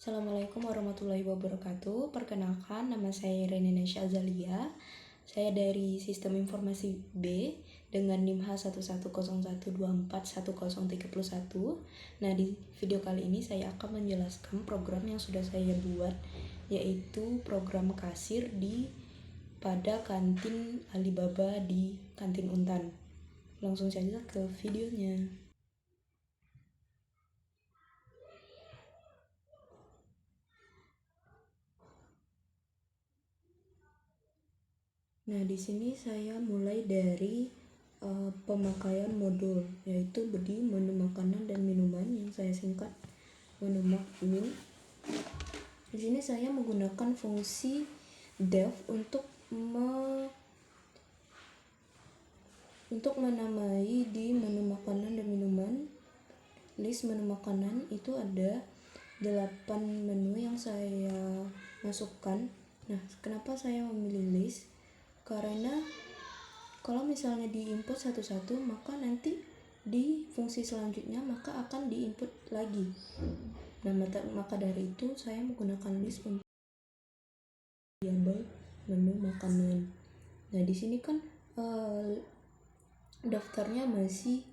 Assalamualaikum warahmatullahi wabarakatuh. Perkenalkan, nama saya Irene Nesya Azalia. Saya dari Sistem Informasi B dengan NIM H1101241031. Nah, di video kali ini saya akan menjelaskan program yang sudah saya buat, yaitu program kasir pada kantin Alibaba di Kantin Untan. Langsung saja ke videonya. Nah, di sini saya mulai dari pemakaian modul, yaitu di menu makanan dan minuman yang saya singkat menu min. Di sini saya menggunakan fungsi def untuk menamai di menu makanan dan minuman. List menu makanan itu ada 8 menu yang saya masukkan. Nah, kenapa saya memilih list? Karena kalau misalnya diinput satu-satu, maka nanti di fungsi selanjutnya maka akan diinput lagi. Nah, maka dari itu saya menggunakan list untuk variabel menu makanan. Nah, di sini kan daftarnya masih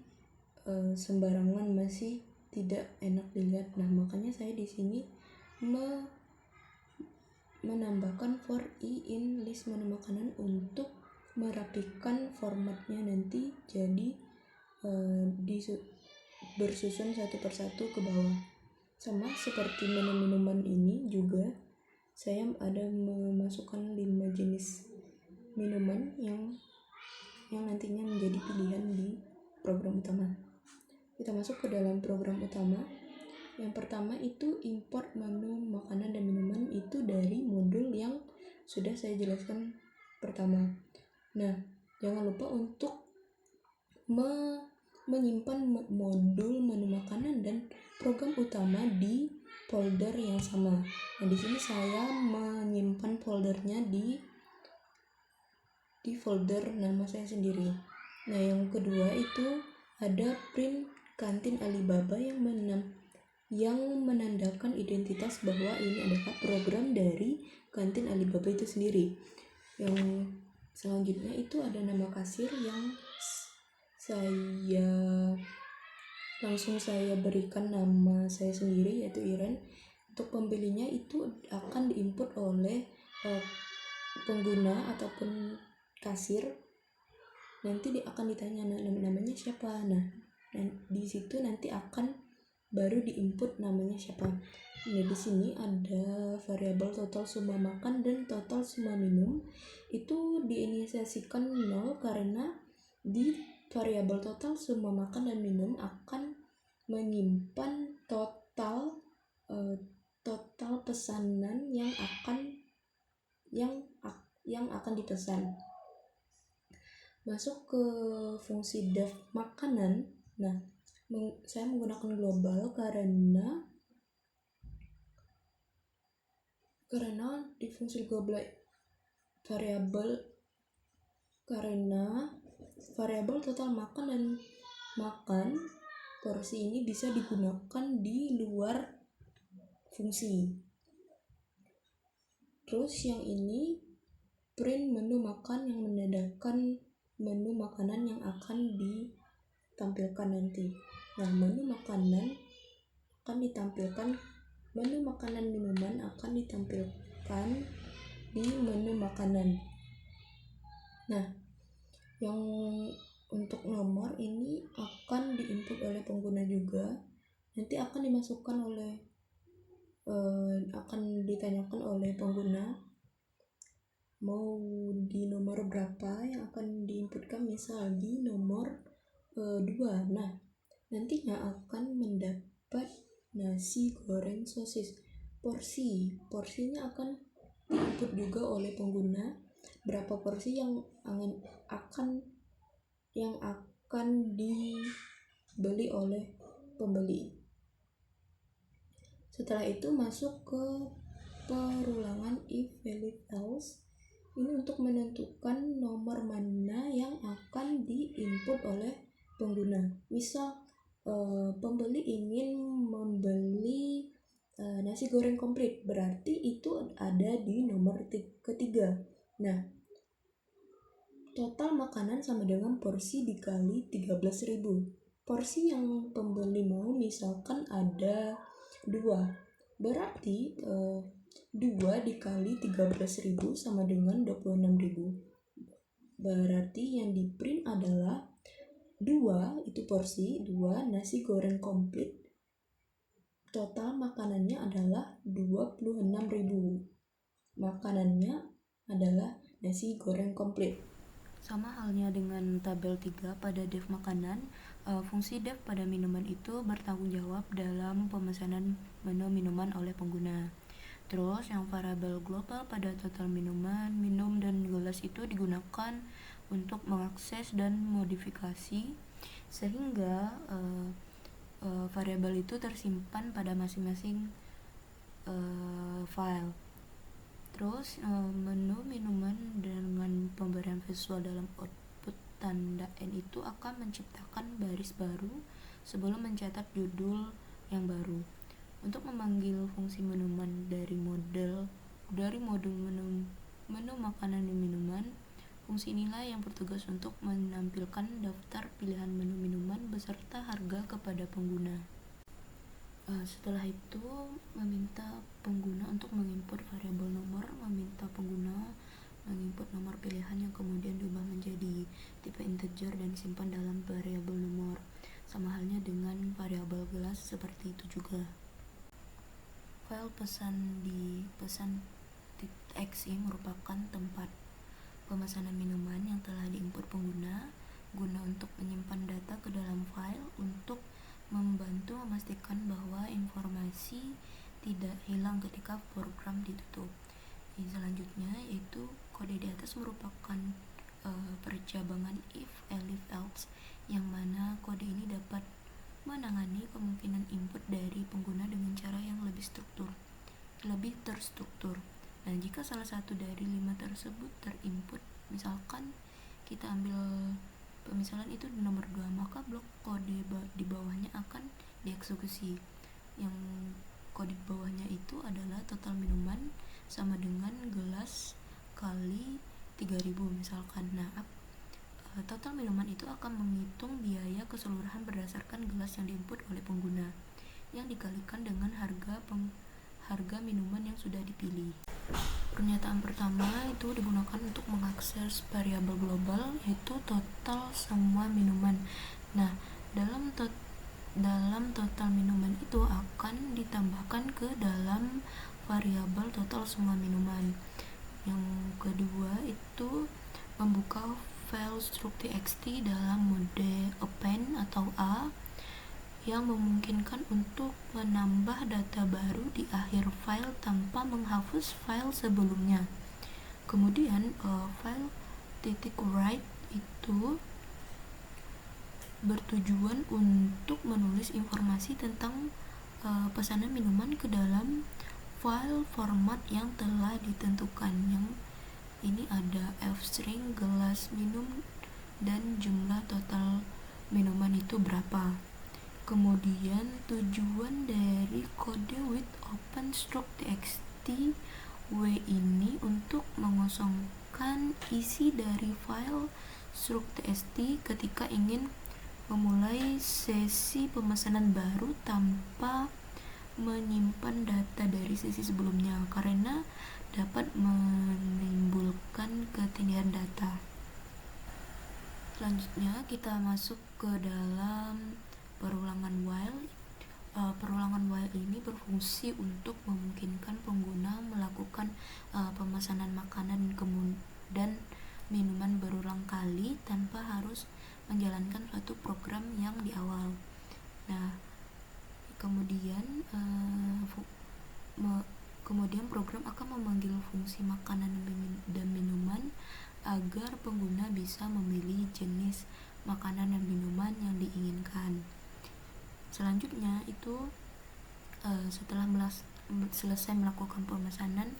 sembarangan, masih tidak enak dilihat. Nah, makanya saya di sini menambahkan for i in list menu makanan untuk merapikan formatnya nanti jadi bersusun satu persatu ke bawah. Sama seperti menu minuman ini juga saya ada memasukkan 5 jenis minuman yang nantinya menjadi pilihan di program utama. Kita masuk ke dalam program utama. Yang pertama itu import menu makanan dan minuman, itu dari modul yang sudah saya jelaskan pertama. Nah, jangan lupa untuk menyimpan modul menu makanan dan program utama di folder yang sama. Nah, di sini saya menyimpan foldernya di folder nama saya sendiri. Nah, yang kedua itu ada print kantin Alibaba yang menandakan identitas bahwa ini adalah program dari kantin Alibaba itu sendiri. Yang selanjutnya itu ada nama kasir yang saya berikan nama saya sendiri, yaitu Iren. Untuk pembelinya itu akan diinput oleh pengguna ataupun kasir. Nanti akan ditanya namanya siapa. Nah, di situ nanti akan baru diinput namanya siapa. Nah, di sini ada variabel total semua makan dan total semua minum. Itu diinisiasikan 0 karena di variabel total semua makan dan minum akan menyimpan total pesanan yang akan dipesan. Masuk ke fungsi def makanan. Nah, saya menggunakan global karena di fungsi global variabel total makan dan makan porsi ini bisa digunakan di luar fungsi. Terus yang ini print menu makan yang menandakan menu makanan yang akan ditampilkan nanti. Nah, menu makanan akan ditampilkan, menu makanan minuman akan ditampilkan di menu makanan. Nah, yang untuk nomor ini akan diinput oleh pengguna juga. Nanti akan dimasukkan akan ditanyakan oleh pengguna mau di nomor berapa yang akan diinputkan, misal di nomor 2. Nah, nantinya akan mendapat nasi goreng sosis. Porsinya akan diinput juga oleh pengguna, berapa porsi yang akan dibeli oleh pembeli. Setelah itu masuk ke perulangan if valid else. Ini untuk menentukan nomor mana yang akan diinput oleh pengguna. Misal pembeli ingin membeli nasi goreng komplit, berarti itu ada di nomor ketiga. Nah, total makanan sama dengan porsi dikali 13.000. Porsi yang pembeli mau misalkan ada 2, berarti 2 dikali 13.000 sama dengan 26.000. Berarti yang di print adalah 2, itu porsi 2 nasi goreng komplit. Total makanannya adalah 26.000. Makanannya adalah nasi goreng komplit. Sama halnya dengan tabel 3 pada dev makanan, fungsi dev pada minuman itu bertanggung jawab dalam pemesanan menu minuman oleh pengguna. Terus yang variabel global pada total minuman, minum, dan gelas itu digunakan untuk mengakses dan modifikasi sehingga variabel itu tersimpan pada masing-masing file. Terus menu minuman dengan pemberian visual dalam output tanda N itu akan menciptakan baris baru sebelum mencetak judul yang baru. Untuk memanggil fungsi minuman dari modul menu makanan dan minuman, fungsi inilah yang bertugas untuk menampilkan daftar pilihan menu minuman beserta harga kepada pengguna. Setelah itu, meminta pengguna untuk menginput variabel nomor, meminta pengguna menginput nomor pilihan yang kemudian diubah menjadi tipe integer dan disimpan dalam variabel nomor. Sama halnya dengan variabel gelas seperti itu juga. File pesan di pesan.exe merupakan tempat pemesanan minuman yang telah diinput pengguna guna untuk menyimpan data ke dalam file untuk membantu memastikan bahwa informasi tidak hilang ketika program ditutup. Selanjutnya yaitu kode di atas merupakan percabangan if, elif, else yang mana kode ini dapat menangani kemungkinan input dari pengguna dengan cara yang lebih terstruktur. Nah, jika salah satu dari 5 tersebut terinput, misalkan kita ambil pemisalan itu di nomor 2, maka blok kode di bawahnya akan dieksekusi. Yang kode di bawahnya itu adalah total minuman sama dengan gelas kali 3.000 misalkan. Nah, total minuman itu akan menghitung biaya keseluruhan berdasarkan gelas yang diinput oleh pengguna yang dikalikan dengan harga minuman yang sudah dipilih. Pernyataan pertama itu digunakan untuk mengakses variabel global yaitu total semua minuman. Nah, dalam total minuman itu akan ditambahkan ke dalam variabel total semua minuman. Yang kedua itu membuka file struct.txt dalam mode append atau A yang memungkinkan untuk menambah data baru di akhir file tanpa menghapus file sebelumnya. Kemudian file .write itu bertujuan untuk menulis informasi tentang pesanan minuman ke dalam file format yang telah ditentukan. Yang ini ada f-string, gelas minum, dan jumlah total minuman itu berapa. Kemudian tujuan dari kode with open struct.txt w ini untuk mengosongkan isi dari file struct.txt ketika ingin memulai sesi pemesanan baru tanpa menyimpan data dari sesi sebelumnya karena dapat menimbulkan ketindihan data. Selanjutnya kita masuk ke dalam perulangan while. Perulangan while ini berfungsi untuk memungkinkan pengguna melakukan pemesanan makanan dan minuman berulang kali tanpa harus menjalankan suatu program yang di awal. Nah, kemudian program akan memanggil fungsi makanan dan minuman agar pengguna bisa memilih jenis makanan dan minuman yang diinginkan. Selanjutnya itu setelah selesai melakukan pemesanan,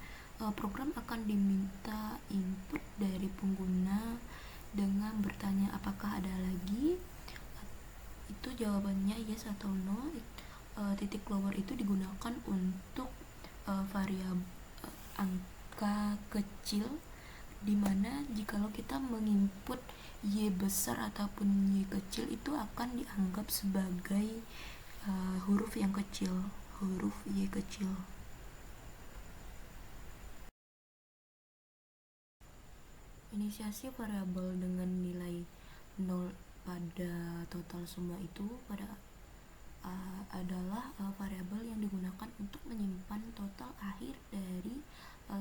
program akan diminta input dari pengguna dengan bertanya apakah ada lagi. Itu jawabannya yes atau no. titik lower itu digunakan untuk variabel angka kecil, dimana jikalau kita menginput Y besar ataupun Y kecil itu akan dianggap sebagai huruf yang kecil, huruf Y kecil. Inisiasi variabel dengan nilai 0 pada total semua itu adalah variabel yang digunakan untuk menyimpan total akhir dari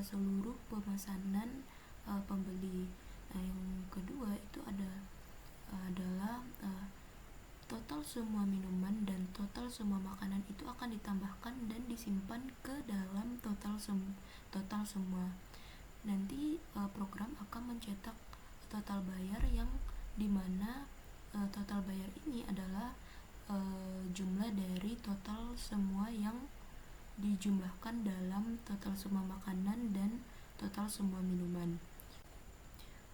seluruh pemesanan pembeli. Nah, yang kedua itu adalah total semua minuman dan total semua makanan itu akan ditambahkan dan disimpan ke dalam total semua. Nanti program akan mencetak total bayar, yang dimana total bayar ini adalah jumlah dari total semua yang dijumlahkan dalam total semua makanan dan total semua minuman.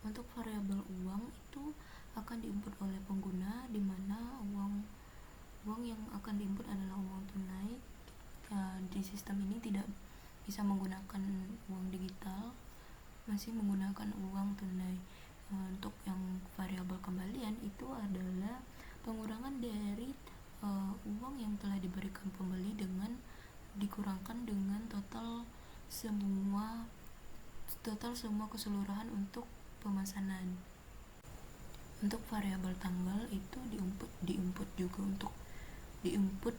Untuk variabel uang itu akan diinput oleh pengguna, dimana uang yang akan diinput adalah uang tunai. Di sistem ini tidak bisa menggunakan uang digital, masih menggunakan uang tunai. Untuk yang variabel kembalian itu adalah pengurangan dari uang yang telah diberikan pembeli dengan dikurangkan dengan total semua keseluruhan untuk pemesanan. Untuk variabel tanggal itu diinput juga untuk diinput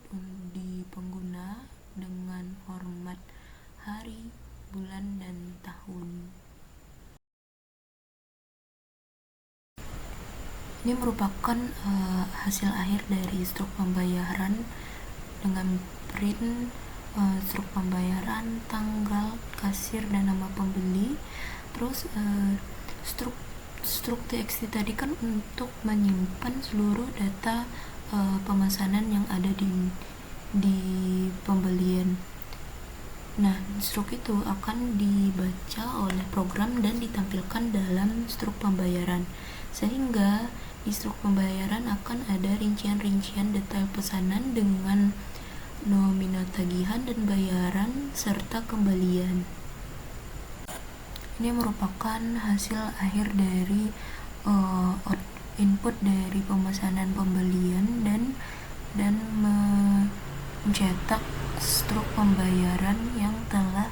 di pengguna dengan format hari, bulan, dan tahun. Ini merupakan hasil akhir dari struk pembayaran dengan print struk pembayaran, tanggal, kasir, dan nama pembeli. Terus struk txt tadi kan untuk menyimpan seluruh data pemesanan yang ada di pembelian. Nah, struk itu akan dibaca oleh program dan ditampilkan dalam struk pembayaran, sehingga di struk pembayaran akan ada rincian-rincian detail pesanan dengan nominal tagihan dan bayaran serta kembalian. Ini merupakan hasil akhir dari input dari pemesanan pembelian dan mencetak struk pembayaran yang telah